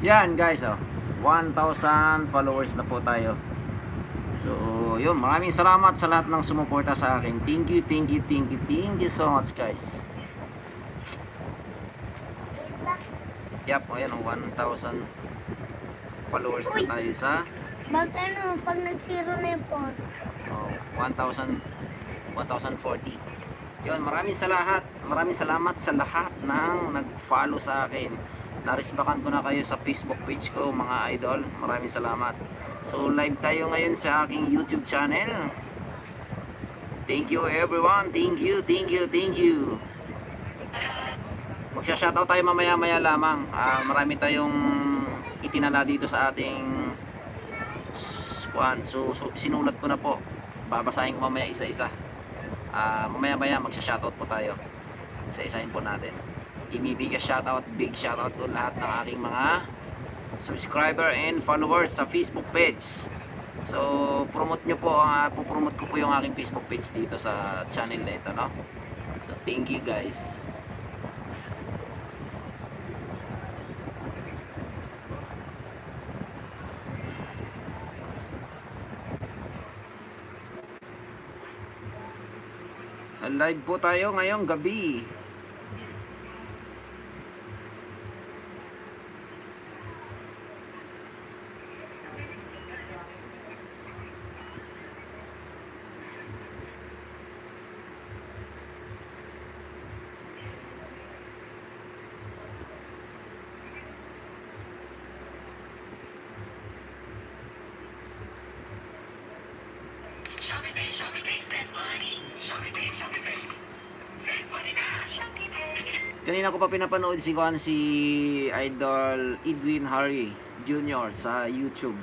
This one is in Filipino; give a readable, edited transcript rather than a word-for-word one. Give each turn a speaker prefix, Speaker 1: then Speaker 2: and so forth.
Speaker 1: Yan guys, 1,000 followers na po tayo. So, yun, maraming salamat sa lahat ng sumuporta sa akin. Thank you, thank you, thank you, thank you so much guys. Yap, ayan, 1,000 followers na tayo sa
Speaker 2: Pag nag-zero na yung phone.
Speaker 1: 1,040. Yun, maraming salamat sa lahat ng nag-follow sa akin. Narisbakan ko na kayo sa Facebook page ko, mga idol. Maraming salamat. So, live tayo ngayon sa aking YouTube channel. Thank you everyone. Thank you, thank you, thank you. Magsha-shoutout tayo mamaya-maya lamang. Marami tayong itinala dito sa ating squad. So, sinulat ko na po. Babasahin ko mamaya isa-isa. Mamaya-maya magsha-shoutout po tayo. Isa-isahin po natin. Ibibigay shoutout, big shoutout ko lahat ng aking mga subscriber and followers sa Facebook page. So, promote nyo po, pupromote ko po yung aking Facebook page dito sa channel na ito, no? So, thank you guys. Live po tayo ngayong gabi. Kanina ko pa pinapanood si Idol Edwin Harry Jr. sa YouTube.